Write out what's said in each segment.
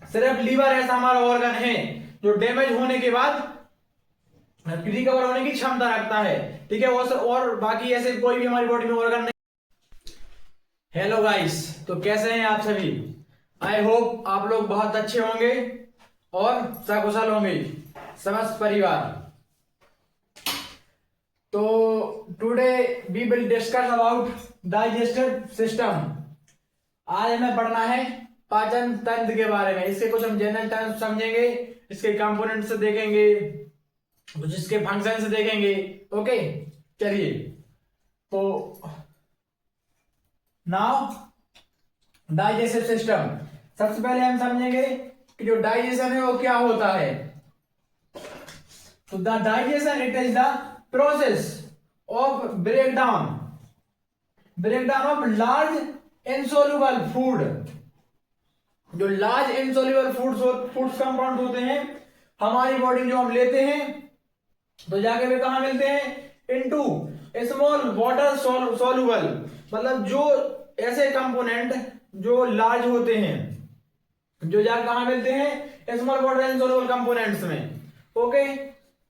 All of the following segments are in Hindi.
सिर्फ लीवर ऐसा हमारा ऑर्गन है जो डैमेज होने के बाद रिकवर होने की क्षमता रखता है। ठीक है, और बाकी ऐसे कोई भी हमारी बॉडी में ऑर्गन नहीं। हेलो गाइस, तो कैसे हैं आप सभी? आई होप आप लोग बहुत अच्छे होंगे और सकुशल होंगे, समस्त परिवार। तो today we will discuss about digestive system. आज हमें पढ़ना है पाचन तंत्र के बारे में। इसके कुछ हम जनरल टर्म्स समझेंगे, इसके कंपोनेंट्स देखेंगे, कुछ इसके फंक्शंस देखेंगे। ओके, चलिए। तो नाउ डाइजेस्टिव सिस्टम, सबसे पहले हम समझेंगे कि जो डाइजेशन है वो क्या होता है। तो the digestion it is the process of breakdown of large insoluble food. जो लार्ज इनसॉल्युबल फूड्स कंपाउंड होते हैं हमारी बॉडी में, जो हम लेते हैं तो जाके वे कहां मिलते हैं? इनटू स्मॉल वाटर सॉल्युबल, मतलब जो ऐसे कंपोनेंट जो लार्ज होते हैं, जो जाके कहां मिलते हैं? स्मॉल वाटर इनसॉल्युबल कंपोनेंट्स में। ओके,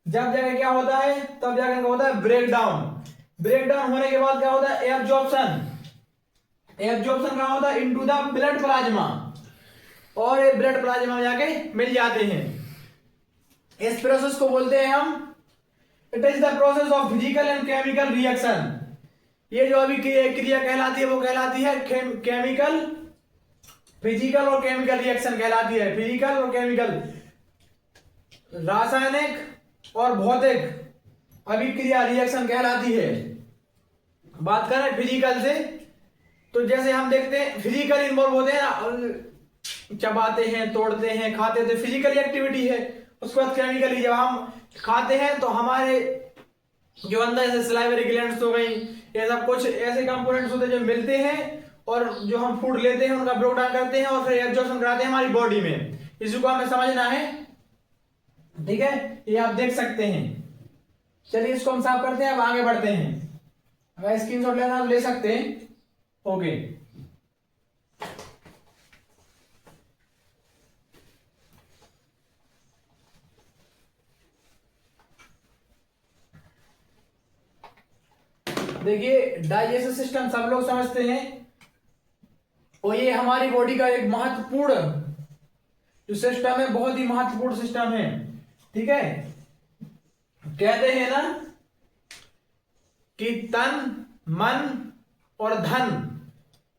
जब जाके क्या होता है? तब जाके इनका होता है ब्रेकडाउन होने के बाद क्या होता है? एब्जॉर्प्शन कहां होता है? इनटू द ब्लड प्लाज्मा, और ये ब्लड प्लाज्मा में जाके मिल जाते हैं। इस प्रोसेस को बोलते हैं हम, it is the process of physical and chemical reaction. ये जो अभी क्रिया कहलाती है वो कहलाती है केमिकल, फिजिकल और केमिकल रिएक्शन कहलाती है। फिजिकल और केमिकल, रासायनिक और भौतिक अभिक्रिया रिएक्शन कहलाती है। बात करें फिजिकल से, तो जैसे हम देखते हैं फिजिकल इन्वॉल्व होते हैं ना, चबाते हैं, तोड़ते हैं, खाते हैं, तो फिजिकल एक्टिविटी है। उसके बाद केमिकली, जब हम खाते हैं तो हमारे जो अंदर जैसे सलाइवरी ग्लैंड्स हो गई, ये सब कुछ ऐसे कंपोनेंट्स होते हैं जो मिलते हैं और जो हम फूड लेते हैं उनका ब्रेकडाउन करते हैं और फिर एब्जॉर्प्शन कराते हैं हमारी बॉडी में। इसी को हमें समझना है। ठीक है, ये आप देख सकते हैं। चलिए इसको हम साफ करते हैं, अब आगे बढ़ते हैं। अगर स्क्रीनशॉट लेना ले सकते हैं। ओके, देखिए डाइजेस्टिव सिस्टम सब लोग समझते हैं और ये हमारी बॉडी का एक महत्वपूर्ण जो सिस्टम है, बहुत ही महत्वपूर्ण सिस्टम है। ठीक है, कहते हैं ना कि तन, मन और धन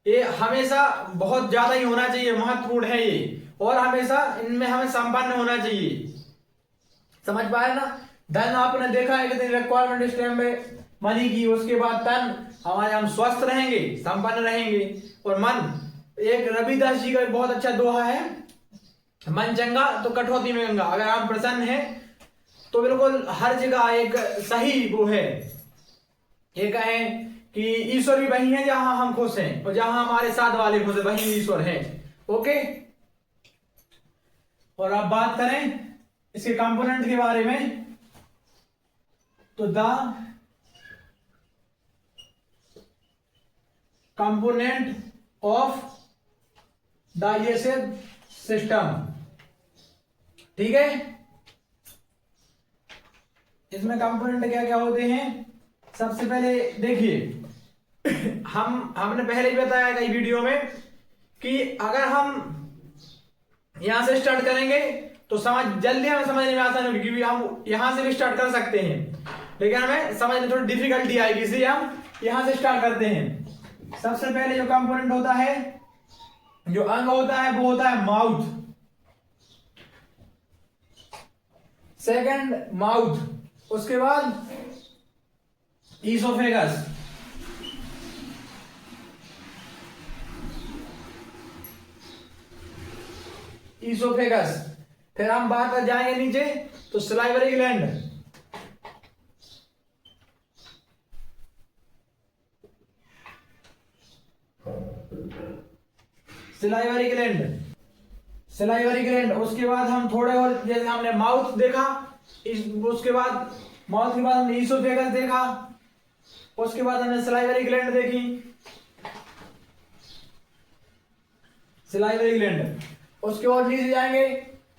ये हमेशा बहुत ज्यादा ही होना चाहिए, महत्वपूर्ण है ये, और हमेशा इनमें हमें संपन्न होना चाहिए। समझ पाए ना? धन आपने देखा है कितनी रिक्वायरमेंट इस टाइम में मनी की, उसके बाद तन हमारे, हम स्वस्थ रहेंगे, संपन्न रहेंगे। और मन, एक रविदास जी का बहुत अच्छा दोहा है, मन चंगा तो कठौती में गंगा। अगर हम प्रसन्न हैं तो बिल्कुल हर जगह एक सही वो है, ये कहें कि ईश्वर भी वही है जहां हम खुश हैं, और जहां हमारे साथ वाले खुश है वही ईश्वर है। ओके, और अब बात करें इसके कंपोनेंट के बारे में, तो the component of digestive system. ठीक है, इसमें कंपोनेंट क्या क्या होते हैं? सबसे पहले देखिए हमने पहले ही बताया कई वीडियो में कि अगर हम यहां से स्टार्ट करेंगे तो जल्दी हमें समझने में आसान होगी, क्योंकि हम यहां से भी स्टार्ट कर सकते हैं, लेकिन हमें समझने थोड़ी डिफिकल्टी आएगी, इसलिए हम यहां से स्टार्ट करते हैं। सबसे पहले जो कंपोनेंट होता है, जो अंग होता है, वो होता है माउथ। सेकंड माउथ, उसके बाद ईसोफेगस, फिर हम बात कर जाएंगे नीचे तो सलाइवरी ग्लैंड, सलाइवरी ग्लैंड, उसके बाद हम थोड़े और, जैसे हमने माउथ देखा, उसके बाद माउथ के बाद हमने ईसोफेगस देखा, उसके बाद हमने सलाइवरी ग्लैंड देखी, सलाइवरी ग्लैंड। उसके बाद नीचे जाएंगे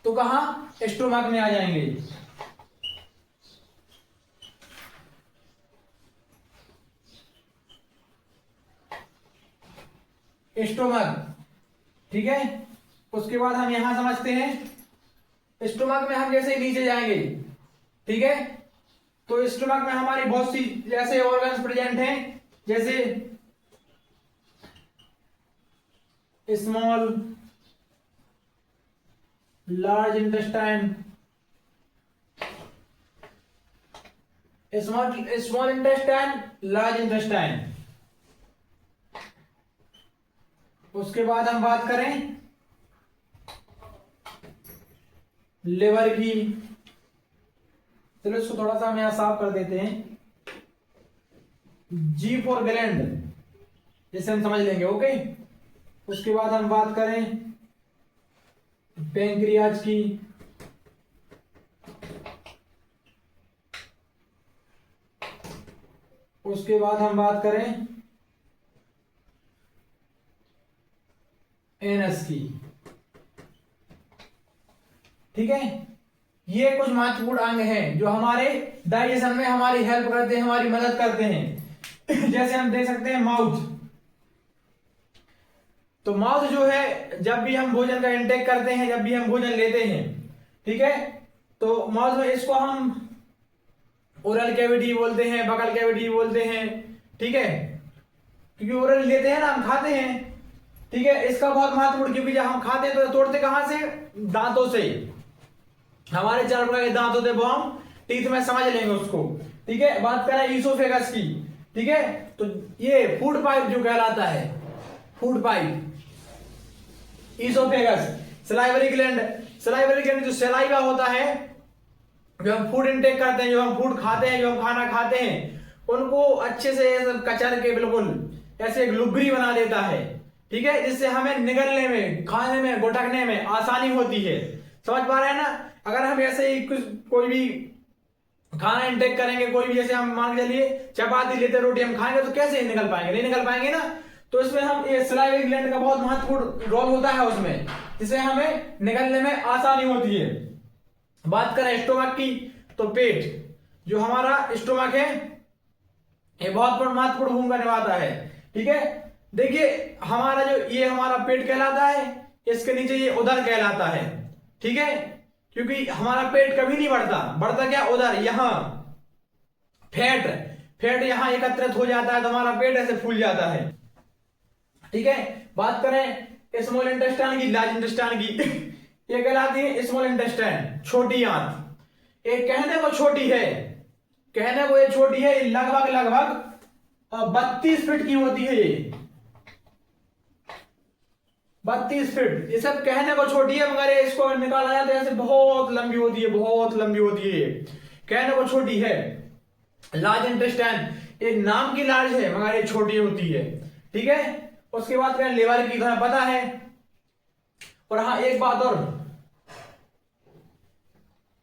तो कहाँ, स्टोमक में आ जाएंगे। स्टोमक, ठीक है। उसके बाद हम यहां समझते हैं, स्टोमक में हम जैसे ही नीचे जाएंगे, ठीक है, तो स्टोमक में हमारी बहुत सी जैसे ऑर्गन्स प्रेजेंट हैं, जैसे small, large intestine, small intestine, large intestine. उसके बाद हम बात करें लिवर की, चलो इसको थोड़ा सा हम यहां साफ कर देते हैं। जी फॉर ग्लैंड, जैसे हम समझ लेंगे, ओके। उसके बाद हम बात करें पैंक्रियाज की, उसके बाद हम बात करें एनस की, ठीक है। ये कुछ महत्वपूर्ण अंग हैं जो हमारे डाइजेशन में हमारी हेल्प करते हैं, हमारी मदद करते हैं। जैसे हम देख सकते हैं माउथ, तो माउथ जो है, जब भी हम भोजन का इंटेक करते हैं, जब भी हम भोजन लेते हैं, ठीक है, तो माउथ में इसको हम ओरल कैविटी बोलते हैं, बकल कैविटी बोलते हैं, ठीक है, क्योंकि ओरल लेते हैं ना, हम खाते हैं, ठीक है। इसका बहुत महत्वपूर्ण, क्योंकि जब हम खाते हैं तो तोड़ते कहां से, दांतों से। हमारे 4 प्रकार के दांत होते हैं, वो हम टीथ में समझ लेंगे उसको, ठीक है। बात करें ईसोफेगस की, ठीक है, तो ये फूड पाइप जो कहलाता है, food pipe, oesophagus. Salivary gland, salivary gland जो सलाइवा होता है, जो हम फूड इंटेक करते हैं, जो हम फूड खाते हैं, जो हम खाना खाते हैं, उनको अच्छे से कचर के बिल्कुल ऐसे एक लुगरी बना देता है, ठीक है, जिससे हमें निगलने में, खाने में, गुटकने में आसानी होती है। समझ पा रहे हैं ना। अगर हम ऐसे ही कुछ कोई भी खाना इंटेक करेंगे, कोई भी, जैसे हम मान के चलिए चपाती लेते, रोटी हम खाएंगे, तो कैसे निकल पाएंगे, नहीं निकल पाएंगे ना। तो इसमें हम ये सलाइवरी ग्लैंड का बहुत महत्वपूर्ण रोल होता है उसमें, जिससे हमें निकलने में आसानी होती है। बात करें स्टोमक की, तो पेट, जो हमारा स्टोमक है, ये बहुत महत्वपूर्ण भूमिका निभाता है, ठीक है। देखिए हमारा जो ये हमारा पेट कहलाता है, इसके नीचे ये उदर कहलाता है, ठीक है, क्योंकि हमारा पेट कभी नहीं बढ़ता, बढ़ता क्या, उदर, यहां फैट, फैट यहां एकत्रित हो जाता है, तो हमारा पेट ऐसे फूल जाता है, ठीक है। बात करें स्मॉल इंटेस्टाइन की, लार्ज इंटेस्टाइन की, ये कहलाती है स्मॉल इंटेस्टाइन, छोटी आंत। ये कहने को छोटी है, कहने को ये छोटी है, लगभग लगभग 32 फीट की होती है, ये 32 फीट। ये सब कहने को छोटी है, मगर इसको निकाला जाए तो ऐसे बहुत लंबी होती है, बहुत लंबी होती है, कहने को छोटी है। लार्ज इंटेस्टाइन, ये नाम की लार्ज है, मगर ये छोटी होती है, ठीक है। उसके बाद क्या, लिवर की, तुम्हें पता है। और हाँ, एक बात और,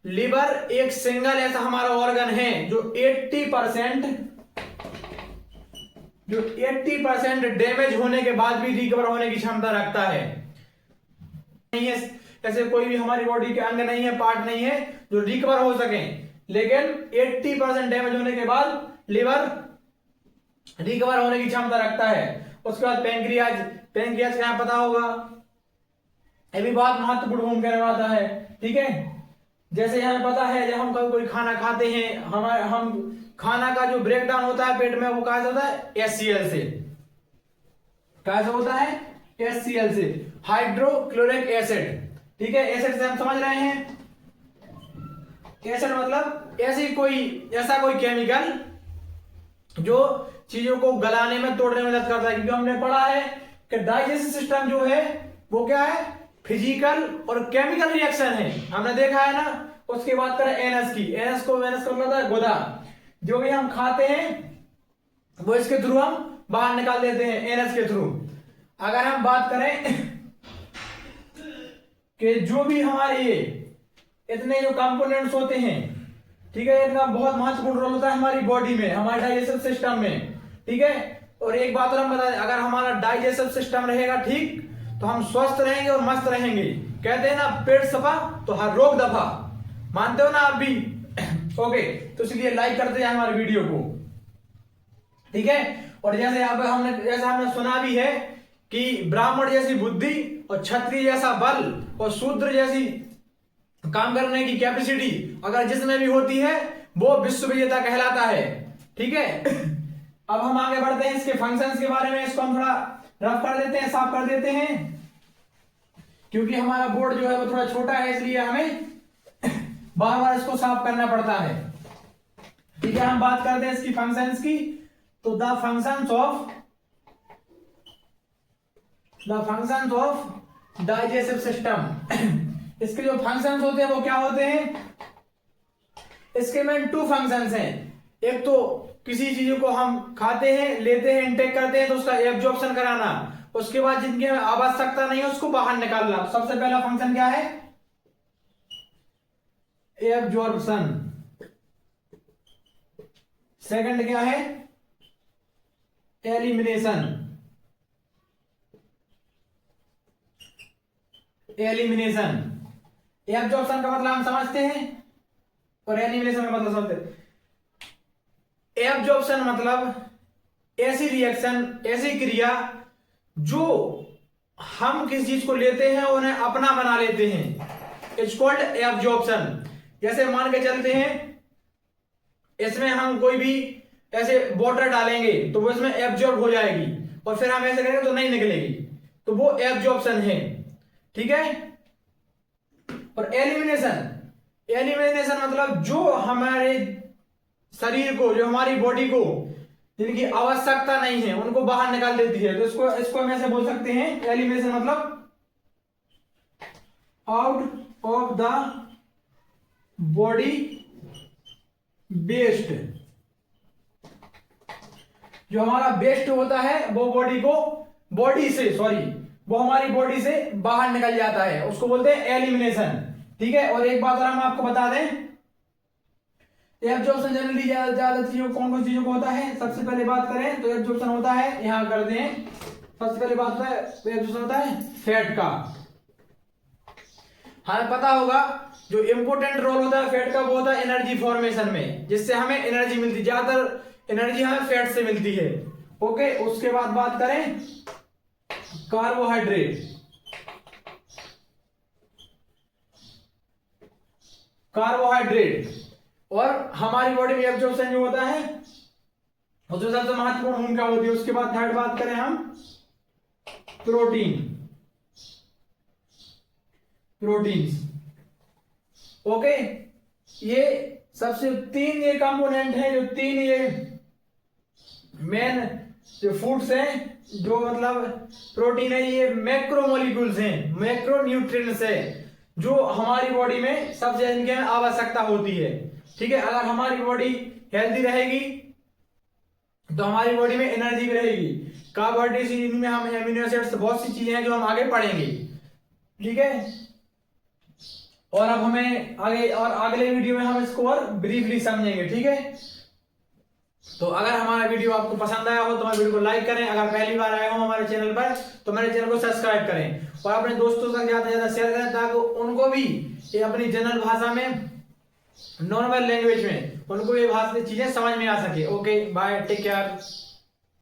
लिवर एक सिंगल ऐसा हमारा ऑर्गन है जो 80% डैमेज होने के बाद भी रिकवर होने की क्षमता रखता है। नहीं है ऐसे कोई भी हमारी बॉडी के अंग नहीं है, पार्ट नहीं है जो रिकवर हो सके, लेकिन 80% डैमेज होने के बाद लिवर रिकवर होने की क्षमता रखता है। उसके बाद पैंक्रियाज, पैंक्रियाज क्या पता होगा, ये भी बहुत महत्वपूर्ण भूमिका निभाता है, ठीक है। जैसे हमें पता है, जब हम कोई खाना खाते हैं, हम खाना का जो ब्रेक डाउन होता है पेट में, वो कहां से होता है, HCl से। कैसे होता है, HCl से, हाइड्रोक्लोरिक एसिड, ठीक है। एसिड से हम समझ रहे हैं, एसिड मतलब ऐसा कोई केमिकल जो चीजों को गलाने में, तोड़ने में मदद करता है। क्योंकि हमने पढ़ा है कि डाइजेस्टिव सिस्टम जो है वो क्या है, फिजिकल और केमिकल रिएक्शन है, हमने देखा है ना। उसके बाद करें एनस की, एनस को मैनस कर लेता है गुदा, जो भी हम खाते हैं वो इसके थ्रू हम बाहर निकाल देते हैं, एनस के थ्रू। अगर हम बात करें कि जो भी हमारे इतने जो कंपोनेंट्स होते हैं, ठीक है, इनका बहुत महत्वपूर्ण रोल होता है हमारी बॉडी में, हमारे डाइजेस्टिव सिस्टम में, ठीक है। और एक बात और हम बता दें, अगर हमारा डाइजेस्टिव सिस्टम रहेगा ठीक, तो हम स्वस्थ रहेंगे और मस्त रहेंगे। कहते हैं ना, पेट सफा तो हर रोग दफा। मानते हो ना आप भी? ओके, तो इसलिए लाइक करते हैं हमारे वीडियो को, ठीक है। और जैसे हमने सुना भी है कि ब्राह्मण जैसी बुद्धि और क्षत्रिय जैसा बल और शूद्र जैसी काम करने की कैपेसिटी अगर जिसमें भी होती है वो विश्व विजेता कहलाता है, ठीक है। अब हम आगे बढ़ते हैं इसके फंक्शंस के बारे में। इसको हम थोड़ा रफ कर देते हैं, साफ कर देते हैं, क्योंकि हमारा बोर्ड जो है वो थोड़ा छोटा है, इसलिए हमें बार बार इसको साफ करना पड़ता है, ठीक है। हम बात करते हैं इसकी फंक्शंस की। तो the functions of digestive system, इसके जो फंक्शंस होते हैं वो क्या होते हैं? इसके में 2 फंक्शंस हैं। एक तो किसी चीज को हम खाते हैं, लेते हैं, इनटेक करते हैं, तो उसका एब्जॉर्प्शन कराना, उसके बाद जिनकी आवश्यकता नहीं है उसको बाहर निकालना। सबसे पहला फंक्शन क्या है? एब्जॉर्प्शन। सेकंड क्या है? एलिमिनेशन। एब्जॉर्प्शन का मतलब हम समझते हैं और एलिमिनेशन का मतलब समझते हैं। एब्जॉर्प्शन मतलब ऐसी रिएक्शन, ऐसी क्रिया जो हम किसी चीज को लेते हैं उन्हें अपना बना लेते हैं, इट्स कॉल्ड एब्जॉर्प्शन। जैसे मान के चलते हैं, इसमें हम कोई भी ऐसे वाटर डालेंगे तो वो इसमें एब्जॉर्ब हो जाएगी, और फिर हम ऐसे करेंगे तो नहीं निकलेगी, तो वो एब्जॉर्प्शन है, ठीक है। और एलिमिनेशन मतलब जो हमारे शरीर को, जो हमारी बॉडी को जिनकी आवश्यकता नहीं है उनको बाहर निकाल देती है। तो इसको हम ऐसे बोल सकते हैं, एलिमिनेशन मतलब out of the body waste. जो हमारा वेस्ट होता है वो वो हमारी बॉडी से बाहर निकल जाता है, उसको बोलते हैं एलिमिनेशन, ठीक है। और एक बात और हम आपको बता दें, एब्जॉर्प्शन जनरली ज्यादा चीजों, कौन चीजों को होता है? सबसे पहले बात करें तो एब्जॉर्प्शन होता है, यहां कर दें, सबसे पहले बात होता है एब्जॉर्प्शन होता है फैट का। हमें पता होगा जो इंपोर्टेंट रोल होता है फैट का वो होता है एनर्जी फॉर्मेशन में, जिससे हमें एनर्जी मिलती है, ज्यादातर एनर्जी हमें फैट से मिलती है, ओके। उसके बाद बात करें कार्बोहाइड्रेट, और हमारी बॉडी में एब्जॉर्प्शन जो होता है उसमें सबसे महत्वपूर्ण भूमिका होती है। उसके बाद थर्ड बात करें हम प्रोटीन्स, ओके। ये सबसे 3 ये कंपोनेंट है, जो 3 ये मेन जो फूड्स हैं, जो मतलब प्रोटीन है, ये मैक्रोमोलिक्यूल्स हैं, मैक्रोन्यूट्रिएंट्स है, जो हमारी बॉडी में सबसे इनकी आवश्यकता होती है, ठीक है। अगर हमारी बॉडी हेल्दी रहेगी तो हमारी बॉडी में एनर्जी भी रहेगी। कार्बोहाइड्रेट, इनमें हम एमिनो एसिड्स, बहुत सी चीजें हैं जो हम आगे पढ़ेंगे, ठीक है। और अब हमें आगे और अगले वीडियो में हम इसको और ब्रीफली समझेंगे, ठीक है। तो अगर हमारा वीडियो आपको पसंद आया हो तो हमारे वीडियो को लाइक करें, अगर पहली बार आए हो हमारे चैनल पर तो हमारे चैनल को सब्सक्राइब करें, और अपने दोस्तों से ज्यादा से ज्यादा शेयर करें, ताकि उनको भी ये अपनी जनरल भाषा में, नॉर्मल लैंग्वेज में उनको ये भाषा चीजें समझ में आ सके। Okay, bye, take care.